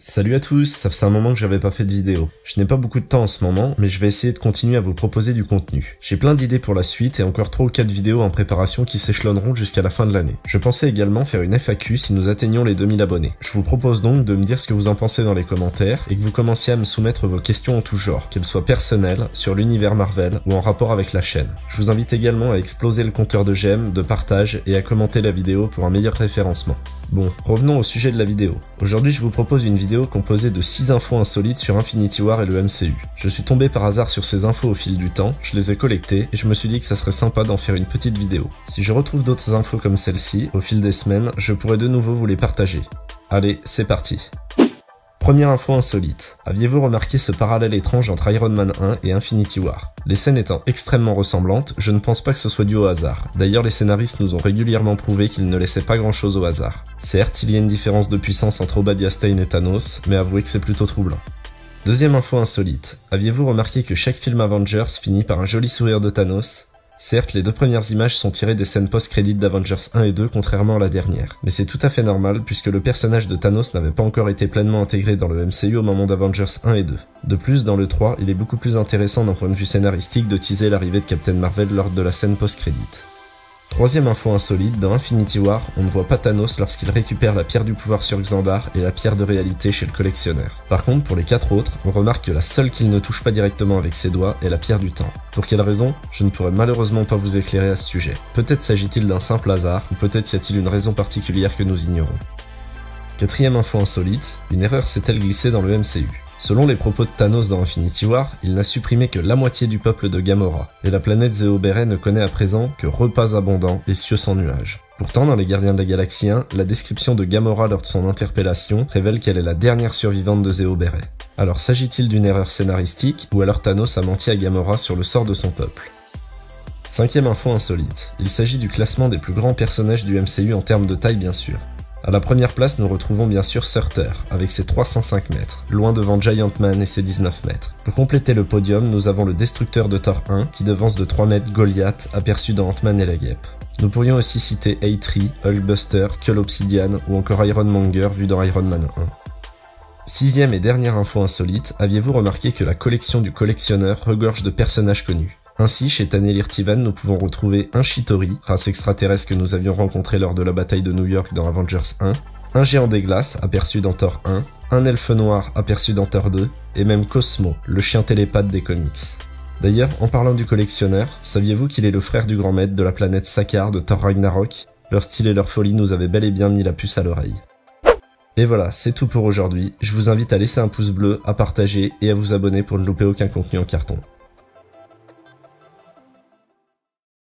Salut à tous, ça fait un moment que j'avais pas fait de vidéo. Je n'ai pas beaucoup de temps en ce moment, mais je vais essayer de continuer à vous proposer du contenu. J'ai plein d'idées pour la suite et encore 3 ou 4 vidéos en préparation qui s'échelonneront jusqu'à la fin de l'année. Je pensais également faire une FAQ si nous atteignions les 2000 abonnés. Je vous propose donc de me dire ce que vous en pensez dans les commentaires et que vous commenciez à me soumettre vos questions en tout genre, qu'elles soient personnelles, sur l'univers Marvel ou en rapport avec la chaîne. Je vous invite également à exploser le compteur de j'aime, de partage et à commenter la vidéo pour un meilleur référencement. Bon, revenons au sujet de la vidéo. Aujourd'hui, je vous propose une vidéo composée de 6 infos insolites sur Infinity War et le MCU. Je suis tombé par hasard sur ces infos au fil du temps, je les ai collectées et je me suis dit que ça serait sympa d'en faire une petite vidéo. Si je retrouve d'autres infos comme celle-ci, au fil des semaines, je pourrai de nouveau vous les partager. Allez, c'est parti. Première info insolite. Aviez-vous remarqué ce parallèle étrange entre Iron Man 1 et Infinity War? Les scènes étant extrêmement ressemblantes, je ne pense pas que ce soit dû au hasard. D'ailleurs, les scénaristes nous ont régulièrement prouvé qu'ils ne laissaient pas grand chose au hasard. Certes, il y a une différence de puissance entre Obadiah Stane et Thanos, mais avouez que c'est plutôt troublant. Deuxième info insolite. Aviez-vous remarqué que chaque film Avengers finit par un joli sourire de Thanos? Certes, les 2 premières images sont tirées des scènes post-crédits d'Avengers 1 et 2 contrairement à la dernière, mais c'est tout à fait normal puisque le personnage de Thanos n'avait pas encore été pleinement intégré dans le MCU au moment d'Avengers 1 et 2. De plus, dans le 3, il est beaucoup plus intéressant d'un point de vue scénaristique de teaser l'arrivée de Captain Marvel lors de la scène post-crédit. Troisième info insolite, dans Infinity War, on ne voit pas Thanos lorsqu'il récupère la pierre du pouvoir sur Xandar et la pierre de réalité chez le collectionneur. Par contre, pour les 4 autres, on remarque que la seule qu'il ne touche pas directement avec ses doigts est la pierre du temps. Pour quelle raison? Je ne pourrais malheureusement pas vous éclairer à ce sujet. Peut-être s'agit-il d'un simple hasard, ou peut-être y a-t-il une raison particulière que nous ignorons. Quatrième info insolite, une erreur s'est-elle glissée dans le MCU? Selon les propos de Thanos dans Infinity War, il n'a supprimé que la moitié du peuple de Gamora, et la planète Zéo Beret ne connaît à présent que repas abondants et cieux sans nuages. Pourtant, dans les Gardiens de la Galaxie 1, la description de Gamora lors de son interpellation révèle qu'elle est la dernière survivante de Zéo Beret. Alors s'agit-il d'une erreur scénaristique, ou alors Thanos a menti à Gamora sur le sort de son peuple? Cinquième info insolite, il s'agit du classement des plus grands personnages du MCU en termes de taille bien sûr. À la première place, nous retrouvons bien sûr Surtur, avec ses 305 mètres, loin devant Giant Man et ses 19 mètres. Pour compléter le podium, nous avons le destructeur de Thor 1, qui devance de 3 mètres Goliath, aperçu dans Ant-Man et la Guêpe. Nous pourrions aussi citer A3, Hulkbuster, Cull Obsidian ou encore Ironmonger vu dans Iron Man 1. Sixième et dernière info insolite, aviez-vous remarqué que la collection du collectionneur regorge de personnages connus? Ainsi, chez Tannelir Tivan, nous pouvons retrouver un Chitauri, race extraterrestre que nous avions rencontré lors de la bataille de New York dans Avengers 1, un géant des glaces, aperçu dans Thor 1, un elfe noir, aperçu dans Thor 2, et même Cosmo, le chien télépathe des comics. D'ailleurs, en parlant du collectionneur, saviez-vous qu'il est le frère du grand maître de la planète Sakaar de Thor Ragnarok? Leur style et leur folie nous avaient bel et bien mis la puce à l'oreille. Et voilà, c'est tout pour aujourd'hui. Je vous invite à laisser un pouce bleu, à partager et à vous abonner pour ne louper aucun contenu en carton.